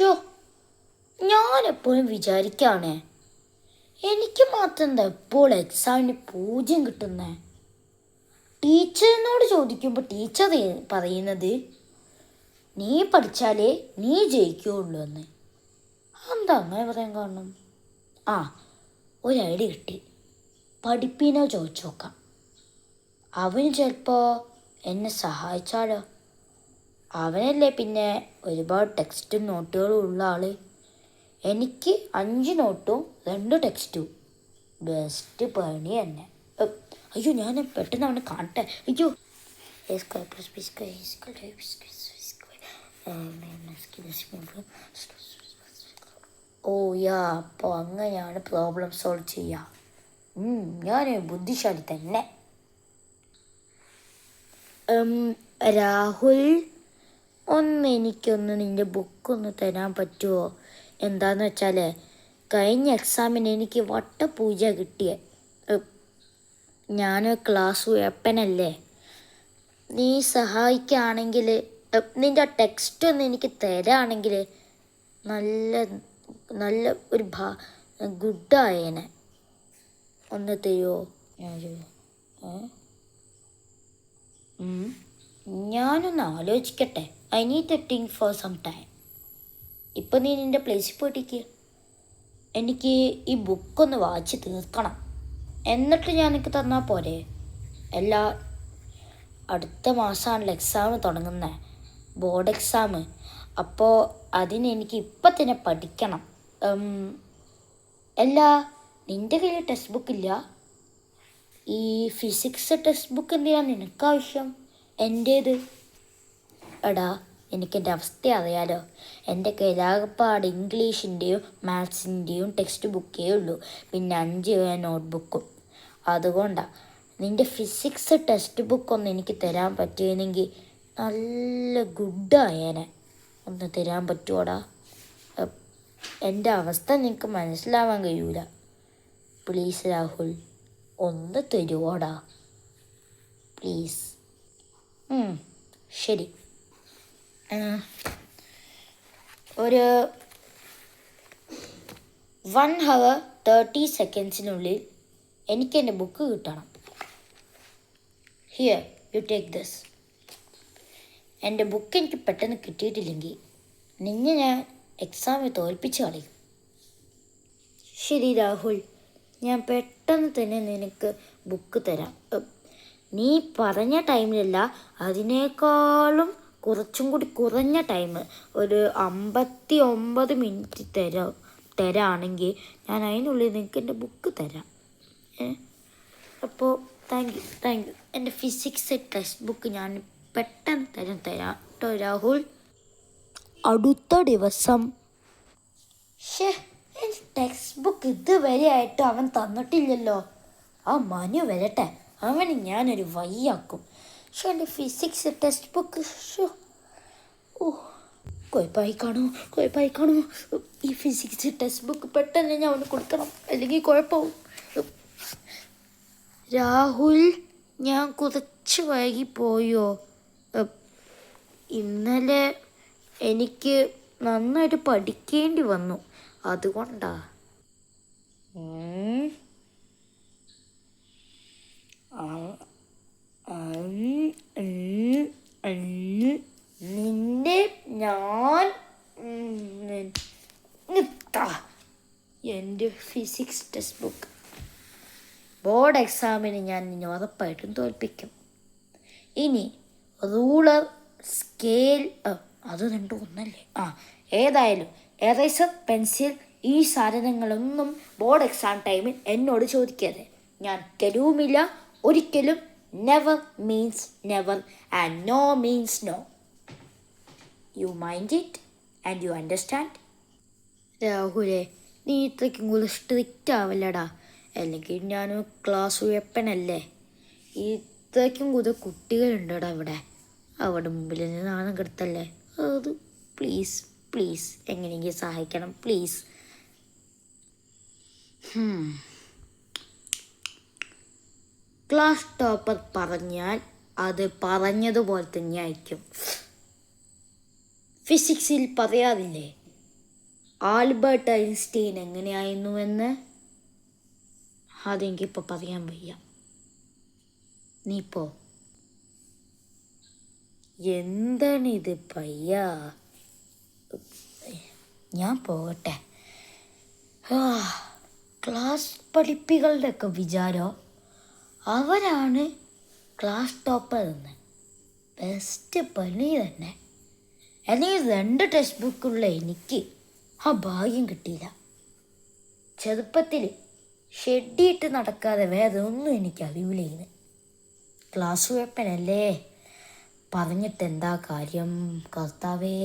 Show ഞാനെപ്പോഴും വിചാരിക്കുകയാണേ, എനിക്ക് മാത്രം എന്താ എപ്പോൾ എക്സാമിന് 0 കിട്ടുന്നേ? ടീച്ചറിനോട് ചോദിക്കുമ്പോൾ ടീച്ചർ പറയുന്നത് നീ പഠിച്ചാലേ നീ ജയിക്കുകയുള്ളൂ എന്ന്. എന്താ അങ്ങനെ പറയാൻ കാരണം? ആ, ഒരു ഐഡിയ കിട്ടി. പഠിപ്പിനോ ചോദിച്ചു നോക്കാം. അവന് ചിലപ്പോൾ എന്നെ സഹായിച്ചാലോ. അവനല്ലേ പിന്നെ ഒരുപാട് ടെക്സ്റ്റും നോട്ടുകളും ഉള്ള ആള്. എനിക്ക് 5 നോട്ടും 2 ടെക്സ്റ്റും. ബെസ്റ്റ് പണി തന്നെ. അയ്യോ, ഞാൻ പെട്ടെന്ന് അവനെ കാണട്ടെ. അയ്യോ, ഓ യാ, അപ്പോൾ അങ്ങനെയാണ് പ്രോബ്ലം സോൾവ് ചെയ്യുക. ഞാൻ ബുദ്ധിശാലി തന്നെ. രാഹുൽ, എനിക്കൊന്ന് നിൻ്റെ ബുക്കൊന്ന് തരാൻ പറ്റുമോ? എന്താന്ന് വെച്ചാൽ കഴിഞ്ഞ എക്സാമിന് എനിക്ക് വട്ടപൂജ കിട്ടിയേ. ഞാൻ ക്ലാസ് ഉഴപ്പനല്ലേ. നീ സഹായിക്കുകയാണെങ്കിൽ നിൻ്റെ ടെക്സ്റ്റ് ഒന്ന് എനിക്ക് തരാണെങ്കിൽ നല്ല നല്ല ഒരു ഗുഡായേനെ. ഒന്ന് തരുമോ? ഞാനൊന്ന് ആലോചിക്കട്ടെ. I need to think for some time. ഇപ്പം നീ നിൻ്റെ പ്ലേസിൽ പോയിട്ടിരിക്കുക. എനിക്ക് ഈ ബുക്കൊന്ന് വായിച്ച് തീർക്കണം. എന്നിട്ട് ഞാൻ എനിക്ക് തന്നാൽ പോരെ? അടുത്ത മാസമാണല്ലോ എക്സാം തുടങ്ങുന്നത്, ബോർഡ് എക്സാം. അപ്പോൾ അതിനെനിക്ക് ഇപ്പം തന്നെ പഠിക്കണം. നിൻ്റെ കയ്യിൽ ടെക്സ്റ്റ് ബുക്കില്ല? ഈ ഫിസിക്സ് ടെക്സ്റ്റ് ബുക്ക് എന്തിനാണ് നിനക്കാവശ്യം? എൻ്റേത് എടാ, എനിക്കെൻ്റെ അവസ്ഥ അറിയാലോ. എൻ്റെ കയ്യിലാകപ്പാട് ഇംഗ്ലീഷിൻ്റെയും മാത്സിൻ്റെയും ടെക്സ്റ്റ് ബുക്കേ ഉള്ളൂ, പിന്നെ 5 നോട്ട് ബുക്കും. അതുകൊണ്ടാണ്. നിൻ്റെ ഫിസിക്സ് ടെക്സ്റ്റ് ബുക്കൊന്ന് എനിക്ക് തരാൻ പറ്റുമെങ്കിൽ നല്ല ഗുഡായേനെ. ഒന്ന് തരാൻ പറ്റുമോടാ? എൻ്റെ അവസ്ഥ നിനക്ക് മനസ്സിലാവാൻ കഴിയൂല. പ്ലീസ് രാഹുൽ, ഒന്ന് തരുവോടാ പ്ലീസ്? ശരി, ഒരു 1 hour 30 seconds എനിക്ക് എൻ്റെ ബുക്ക് കിട്ടണം. Here, you take this. എൻ്റെ ബുക്ക് എനിക്ക് പെട്ടെന്ന് കിട്ടിയിട്ടില്ലെങ്കിൽ നിന്നെ ഞാൻ എക്സാമിൽ തോൽപ്പിച്ച് കളയും. ശരി രാഹുൽ, ഞാൻ പെട്ടെന്ന് തന്നെ നിനക്ക് ബുക്ക് തരാം. നീ പറഞ്ഞ ടൈമിലല്ല, അതിനേക്കാളും കുറച്ചും കൂടി കുറഞ്ഞ ടൈം, ഒരു 59 മിനിറ്റ് തരാണെങ്കിൽ ഞാൻ അതിനുള്ളിൽ നിനക്ക് എൻ്റെ ബുക്ക് തരാം. അപ്പോൾ താങ്ക് യു. എൻ്റെ ഫിസിക്സ് ടെക്സ്റ്റ് ബുക്ക് ഞാൻ പെട്ടെന്ന് തരാം കേട്ടോ രാഹുൽ. അടുത്ത ദിവസം. എൻ്റെ ടെക്സ്റ്റ് ബുക്ക് ഇതുവരെ ആയിട്ട് അവൻ തന്നിട്ടില്ലല്ലോ. ആ മനു വരട്ടെ, അവന് ഞാനൊരു വയ്യാക്കും. എൻ്റെ ഫിസിക്സ് ടെക്സ്റ്റ് ബുക്ക് കുഴപ്പമായി കാണുമോ? ഈ ഫിസിക്സ് ടെക്സ്റ്റ് ബുക്ക് പെട്ടെന്ന് ഞാൻ അവന് കൊടുക്കണം, അല്ലെങ്കിൽ കുഴപ്പമാവും. രാഹുൽ, ഞാൻ കുറച്ച് വൈകിപ്പോയോ? ഇന്നലെ എനിക്ക് നന്നായിട്ട് പഠിക്കേണ്ടി വന്നു, അതുകൊണ്ടാ. നിന്നെ ഞാൻ എൻ്റെ ഫിസിക്സ് ടെക്സ്റ്റ് ബുക്ക് ബോർഡ് എക്സാമിന് ഞാൻ നിന്നെ ഉറപ്പായിട്ടും തോൽപ്പിക്കും. ഇനി റൂളർ, സ്കെയിൽ, അത് രണ്ടും ഒന്നല്ലേ? ഏതായാലും എറേസർ, പെൻസിൽ, ഈ സാധനങ്ങളൊന്നും ബോർഡ് എക്സാം ടൈമിൽ എന്നോട് ചോദിക്കരുത്. ഞാൻ തരുവുമില്ല ഒരിക്കലും. Never means never and no means no. You mind it and you understand? രാഹുലെ, നീ ഇത്രയ്ക്കും കൂടി സ്ട്രിക്റ്റ് ആവില്ലടാ, അല്ലെങ്കിൽ ഞാൻ ക്ലാസ് ഉഴപ്പനല്ലേ. ഇത്രയ്ക്കും കൂടുതൽ കുട്ടികളുണ്ടടാ ഇവിടെ. അവിടെ മുമ്പിൽ നിന്ന് നാണം കെടുത്തല്ലേ. അത് പ്ലീസ് എങ്ങനെയെങ്കിലും സഹായിക്കണം പ്ലീസ്. ക്ലാസ് ടോപ്പർ പറഞ്ഞാൽ അത് പറഞ്ഞതുപോലെ തന്നെ ആയിരിക്കും. ഫിസിക്സിൽ പറയാറില്ലേ, ആൽബർട്ട് ഐൻസ്റ്റീൻ എങ്ങനെയായിരുന്നുവെന്ന് അതെനിക്കിപ്പോൾ പറയാൻ വയ്യ. നീ പോ. എന്താണിത് പയ്യ? ഞാൻ പോകട്ടെ. ക്ലാസ് പഠിപ്പികളുടെയൊക്കെ വിചാരം അവരാണ് ക്ലാസ് ടോപ്പർ എന്ന്. ബെസ്റ്റ് പണി തന്നെ. അല്ലെങ്കിൽ 2 ടെക്സ്റ്റ് ബുക്കുള്ള എനിക്ക് ആ ഭാഗ്യം കിട്ടിയില്ല. ചെറുപ്പത്തിൽ ഷെഡിയിട്ട് നടക്കാതെ വേറെ ഒന്നും എനിക്ക് അറിയില്ലായിരുന്നു. ക്ലാസ് കുഴപ്പനല്ലേ, പറഞ്ഞിട്ട് എന്താ കാര്യം കർത്താവേ.